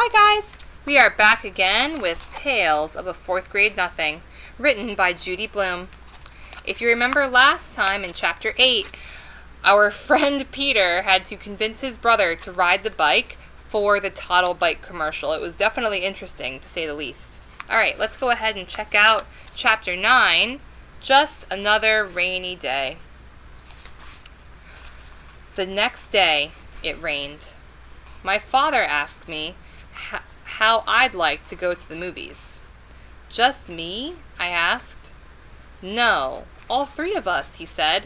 Hi guys! We are back again with Tales of a Fourth Grade Nothing, written by Judy Blume. If you remember last time in Chapter 8, our friend Peter had to convince his brother to ride the bike for the Toddle Bike commercial. It was definitely interesting, to say the least. Alright, let's go ahead and check out Chapter 9, Just Another Rainy Day. The next day, it rained. My father asked me how I'd like to go to the movies. Just me? I asked. No, all three of us, he said.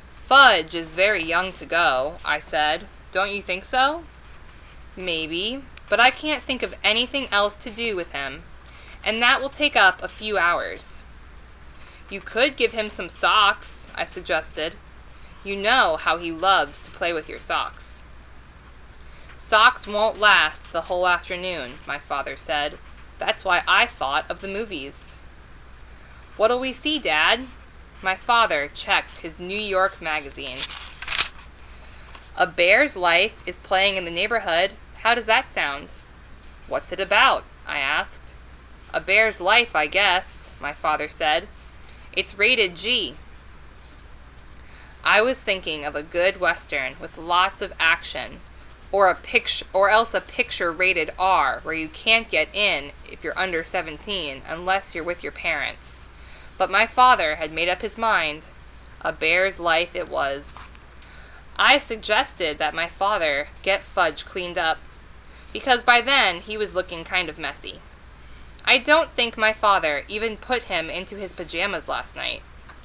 Fudge is very young to go, I said. Don't you think so? Maybe, but I can't think of anything else to do with him, and that will take up a few hours. You could give him some socks, I suggested. You know how he loves to play with your socks. Socks won't last the whole afternoon, my father said. That's why I thought of the movies. What'll we see, Dad? My father checked his New York magazine. A Bear's Life is playing in the neighborhood. How does that sound? What's it about? I asked. A Bear's Life, I guess, my father said. It's rated G. I was thinking of a good Western with lots of action, or else a picture rated R where you can't get in if you're under 17 unless you're with your parents. But my father had made up his mind. A Bear's Life it was. I suggested that my father get Fudge cleaned up, because by then he was looking kind of messy. I don't think my father even put him into his pajamas last night.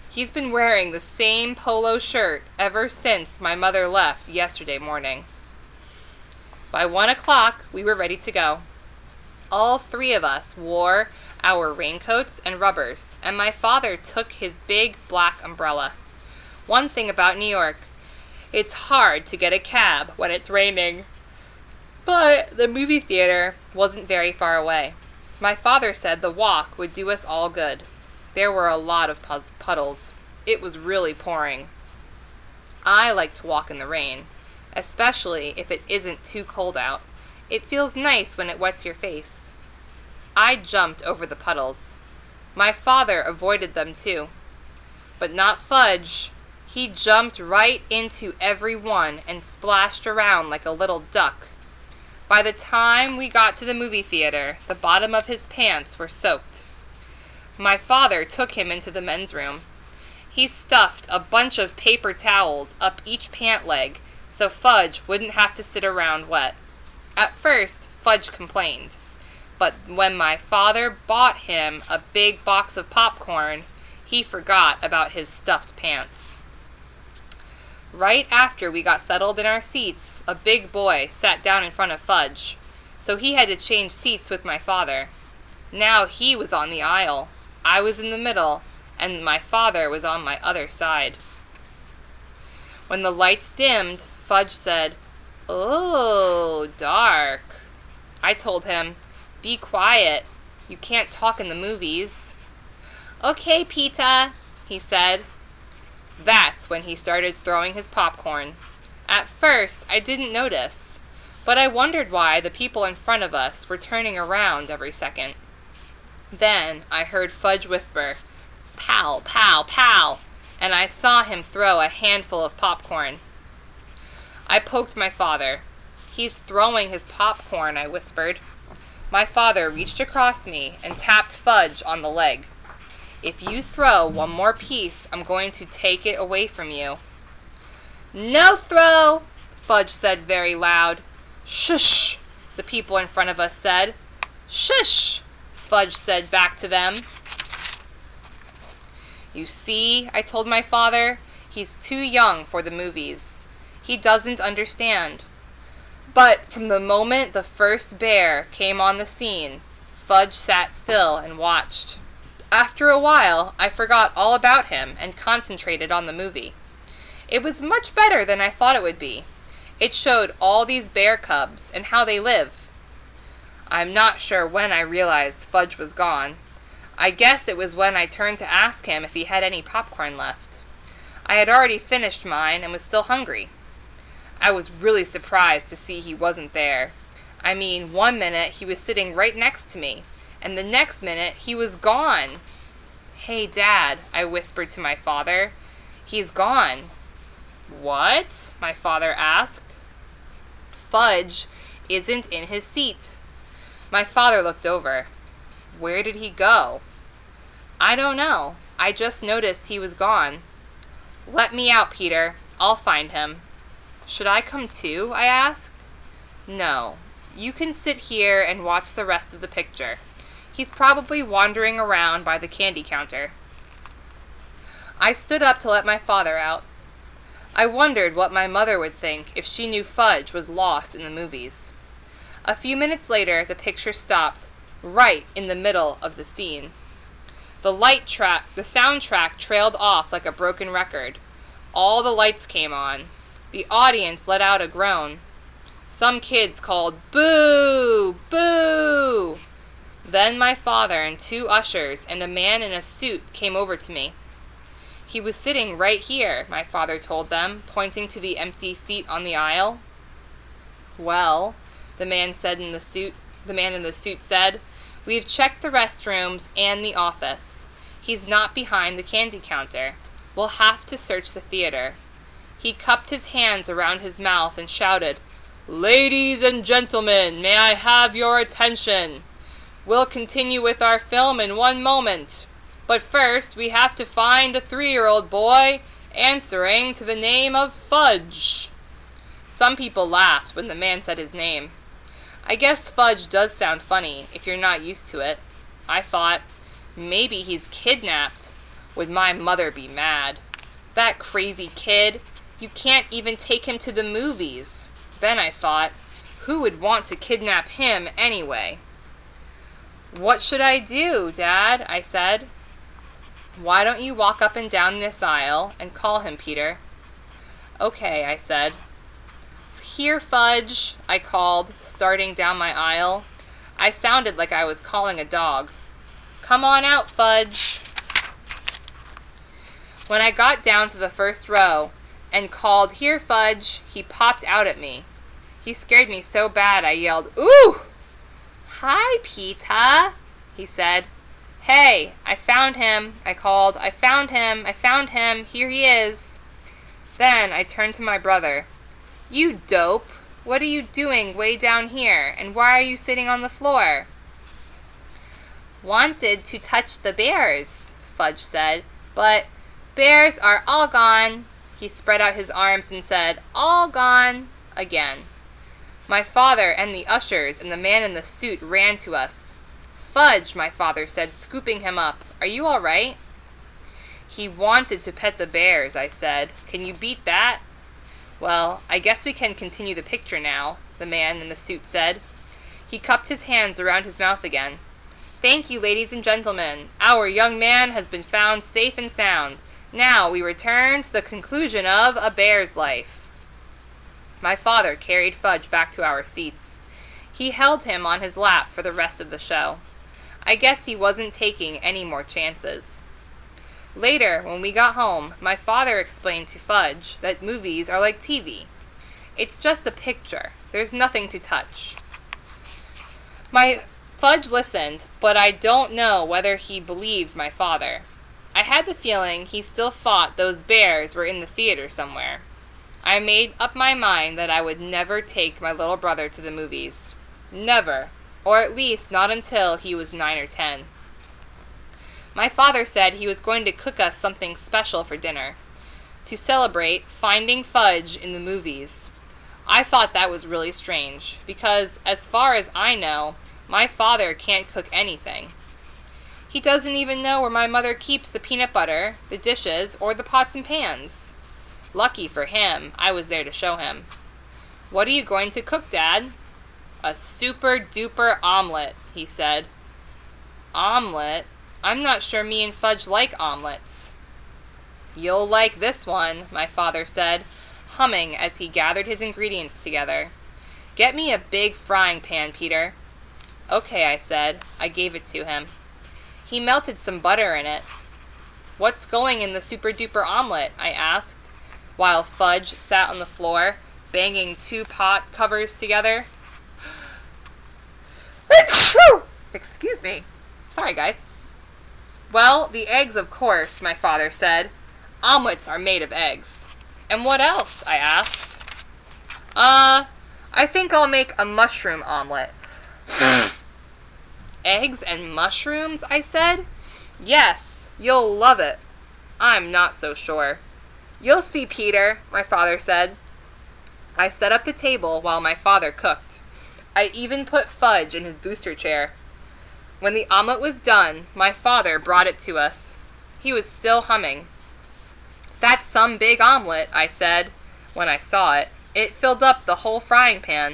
He's been wearing the same polo shirt ever since my mother left yesterday morning. By 1 o'clock, we were ready to go. All three of us wore our raincoats and rubbers, and my father took his big black umbrella. One thing about New York, it's hard to get a cab when it's raining. But the movie theater wasn't very far away. My father said the walk would do us all good. There were a lot of puddles. It was really pouring. I like to walk in the rain, especially if it isn't too cold out. It feels nice when it wets your face. I jumped over the puddles. My father avoided them too. But not Fudge. He jumped right into every one and splashed around like a little duck. By the time we got to the movie theater, the bottom of his pants were soaked. My father took him into the men's room. He stuffed a bunch of paper towels up each pant leg so Fudge wouldn't have to sit around wet. At first, Fudge complained, but when my father bought him a big box of popcorn, he forgot about his stuffed pants. Right after we got settled in our seats, a big boy sat down in front of Fudge, so he had to change seats with my father. Now he was on the aisle. I was in the middle, and my father was on my other side. When the lights dimmed, Fudge said, "Oh, dark." I told him, "Be quiet. You can't talk in the movies." "Okay, Pita," he said. That's when he started throwing his popcorn. At first, I didn't notice, but I wondered why the people in front of us were turning around every second. Then I heard Fudge whisper, "Pow, pow, pow," and I saw him throw a handful of popcorn. I poked my father. "He's throwing his popcorn," I whispered. My father reached across me and tapped Fudge on the leg. "If you throw one more piece, I'm going to take it away from you." "No throw," Fudge said very loud. "Shush," the people in front of us said. "Shush," Fudge said back to them. "You see," I told my father, "he's too young for the movies. He doesn't understand." But from the moment the first bear came on the scene, Fudge sat still and watched. After a while, I forgot all about him and concentrated on the movie. It was much better than I thought it would be. It showed all these bear cubs and how they live. I'm not sure when I realized Fudge was gone. I guess it was when I turned to ask him if he had any popcorn left. I had already finished mine and was still hungry. I was really surprised to see he wasn't there. I mean, 1 minute he was sitting right next to me, and the next minute he was gone. "Hey, Dad," I whispered to my father. "He's gone." "What?" my father asked. "Fudge isn't in his seat." My father looked over. "Where did he go?" "I don't know. I just noticed he was gone." "Let me out, Peter. I'll find him." "Should I come too?" I asked. "No. You can sit here and watch the rest of the picture. He's probably wandering around by the candy counter." I stood up to let my father out. I wondered what my mother would think if she knew Fudge was lost in the movies. A few minutes later, the picture stopped, right in the middle of the scene. The soundtrack trailed off like a broken record. All the lights came on. The audience let out a groan. Some kids called, "Boo! Boo!" Then my father and 2 ushers and a man in a suit came over to me. "He was sitting right here," my father told them, pointing to the empty seat on the aisle. "Well," the man in the suit said, "we've checked the restrooms and the office. He's not behind the candy counter. We'll have to search the theater." He cupped his hands around his mouth and shouted, "Ladies and gentlemen, may I have your attention? We'll continue with our film in 1 moment. But first, we have to find a 3-year-old boy answering to the name of Fudge." Some people laughed when the man said his name. I guess Fudge does sound funny if you're not used to it. I thought, maybe he's kidnapped. Would my mother be mad? That crazy kid. You can't even take him to the movies. Then I thought, who would want to kidnap him anyway? "What should I do, Dad?" I said. "Why don't you walk up and down this aisle and call him, Peter?" "Okay," I said. "Here, Fudge," I called, starting down my aisle. I sounded like I was calling a dog. "Come on out, Fudge." When I got down to the first row and called, "Here, Fudge," he popped out at me. He scared me so bad I yelled, "Ooh!" "Hi, Peter," he said. "Hey, I found him," I called. "I found him. Here he is." Then I turned to my brother. "You dope. What are you doing way down here, and why are you sitting on the floor?" "Wanted to touch the bears," Fudge said, "but bears are all gone." He spread out his arms and said, "All gone," again. My father and the ushers and the man in the suit ran to us. "Fudge," my father said, scooping him up. "Are you all right?" "He wanted to pet the bears," I said. "Can you beat that?" "Well, I guess we can continue the picture now," the man in the suit said. He cupped his hands around his mouth again. "Thank you, ladies and gentlemen. Our young man has been found safe and sound. Now we return to the conclusion of A Bear's Life." My father carried Fudge back to our seats. He held him on his lap for the rest of the show. I guess he wasn't taking any more chances. Later, when we got home, my father explained to Fudge that movies are like TV. It's just a picture. There's nothing to touch. My Fudge listened, but I don't know whether he believed my father. I had the feeling he still thought those bears were in the theater somewhere. I made up my mind that I would never take my little brother to the movies. Never. Or at least not until he was 9 or 10. My father said he was going to cook us something special for dinner, to celebrate finding Fudge in the movies. I thought that was really strange, because, as far as I know, my father can't cook anything. He doesn't even know where my mother keeps the peanut butter, the dishes, or the pots and pans. Lucky for him, I was there to show him. "What are you going to cook, Dad?" "A super-duper omelet," he said. "Omelet? I'm not sure me and Fudge like omelets." "You'll like this one," my father said, humming as he gathered his ingredients together. "Get me a big frying pan, Peter." "Okay," I said. I gave it to him. He melted some butter in it. "What's going in the super-duper omelet?" I asked, while Fudge sat on the floor, banging 2 pot covers together. Excuse me. Sorry, guys. Well, the eggs, of course, my father said. Omelets are made of eggs. And what else? I asked. I think I'll make a mushroom omelet. Eggs and mushrooms? I said. Yes, you'll love it. I'm not so sure. You'll see, Peter, my father said. I set up the table while my father cooked. I even put Fudge in his booster chair. When the omelet was done, my father brought it to us. He was still humming. That's some big omelet, I said, when I saw it. It filled up the whole frying pan.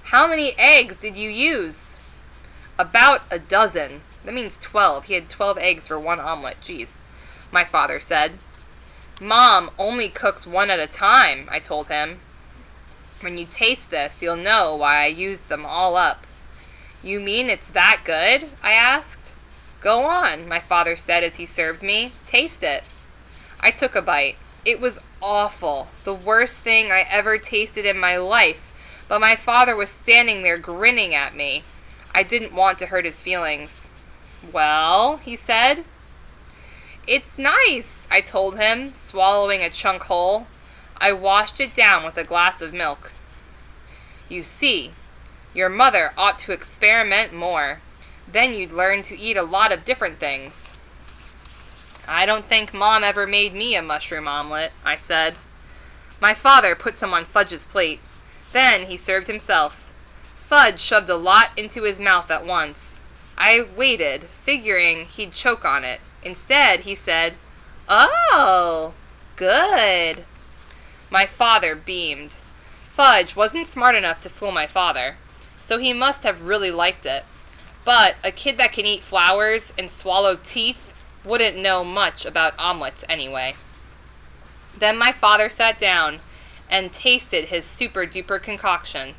How many eggs did you use? About a dozen. That means 12. He had 12 eggs for one omelet. Jeez, my father said. Mom only cooks one at a time, I told him. When you taste this, you'll know why I used them all up. You mean it's that good? I asked. Go on, my father said as he served me. Taste it. I took a bite. It was awful, the worst thing I ever tasted in my life, but my father was standing there grinning at me. I didn't want to hurt his feelings. Well, he said. It's nice, I told him, swallowing a chunk whole. I washed it down with a glass of milk. You see, your mother ought to experiment more. Then you'd learn to eat a lot of different things. I don't think Mom ever made me a mushroom omelet, I said. My father put some on Fudge's plate. Then he served himself. Fudge shoved a lot into his mouth at once. I waited, figuring he'd choke on it. Instead, he said, Oh, good. My father beamed. Fudge wasn't smart enough to fool my father, so he must have really liked it. But a kid that can eat flowers and swallow teeth wouldn't know much about omelets anyway. Then my father sat down and tasted his super-duper concoction.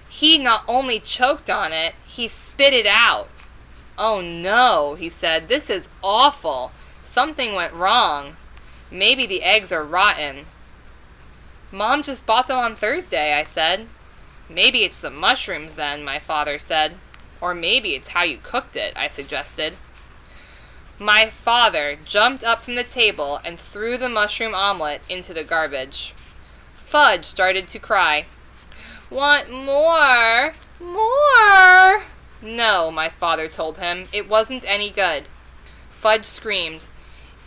He not only choked on it, he spit it out. Oh no, he said, this is awful. Something went wrong. Maybe the eggs are rotten. Mom just bought them on Thursday, I said. Maybe it's the mushrooms then, my father said. Or maybe it's how you cooked it, I suggested. My father jumped up from the table and threw the mushroom omelet into the garbage. Fudge started to cry. Want more? More? No, my father told him. It wasn't any good. Fudge screamed,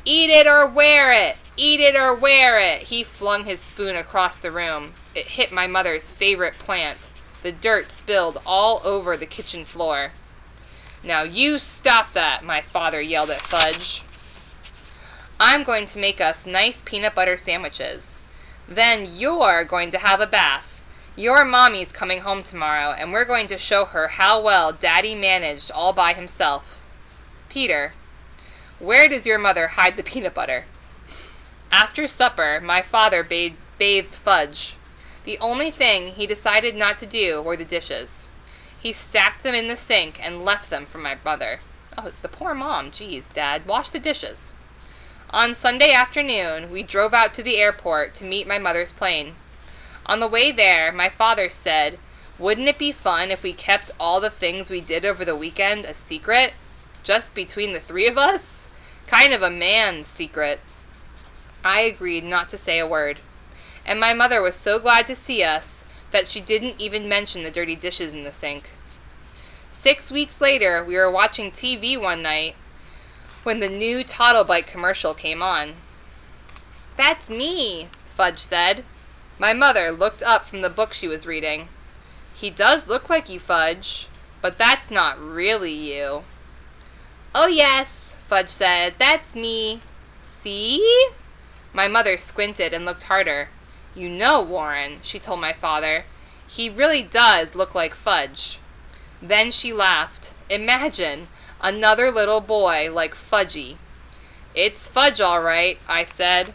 Eat it or wear it! Eat it or wear it! He flung his spoon across the room. It hit my mother's favorite plant. The dirt spilled all over the kitchen floor. Now you stop that, my father yelled at Fudge. I'm going to make us nice peanut butter sandwiches. Then you're going to have a bath. Your mommy's coming home tomorrow, and we're going to show her how well Daddy managed all by himself. Peter, where does your mother hide the peanut butter? After supper, my father bathed Fudge. The only thing he decided not to do were the dishes. He stacked them in the sink and left them for my mother. Oh, the poor mom. Geez, Dad, wash the dishes. On Sunday afternoon, we drove out to the airport to meet my mother's plane. On the way there, my father said, Wouldn't it be fun if we kept all the things we did over the weekend a secret? Just between the three of us? Kind of a man's secret. I agreed not to say a word. And my mother was so glad to see us that she didn't even mention the dirty dishes in the sink. 6 weeks later, we were watching TV one night when the new Toddlebite commercial came on. That's me, Fudge said. My mother looked up from the book she was reading. He does look like you, Fudge, but that's not really you. Oh yes, Fudge said, that's me. See? My mother squinted and looked harder. You know, Warren, she told my father, he really does look like Fudge. Then she laughed. Imagine, another little boy like Fudgy. It's Fudge all right, I said.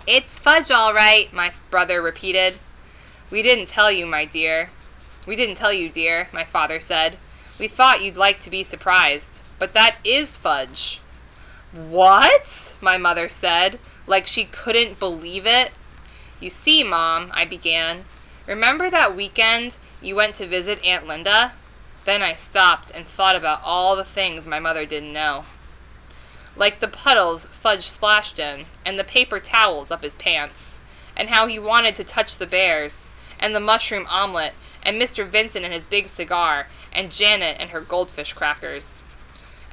It's Fudge all right, my brother repeated. We didn't tell you, dear, my father said. We thought you'd like to be surprised, but that is Fudge. What? My mother said, like she couldn't believe it. You see, Mom, I began, remember that weekend You went to visit Aunt Linda? Then I stopped and thought about all the things my mother didn't know. Like the puddles Fudge splashed in, and the paper towels up his pants, and how he wanted to touch the bears, and the mushroom omelet, and Mr. Vincent and his big cigar, and Janet and her goldfish crackers.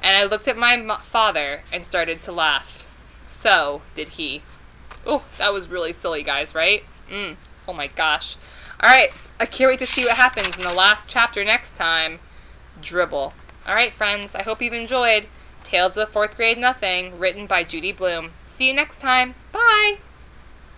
And I looked at my father and started to laugh. So did he. Oh, that was really silly, guys, right? Oh my gosh. Alright, I can't wait to see what happens in the last chapter next time. Dribble. Alright, friends, I hope you've enjoyed Tales of 4th Grade Nothing, written by Judy Blume. See you next time. Bye!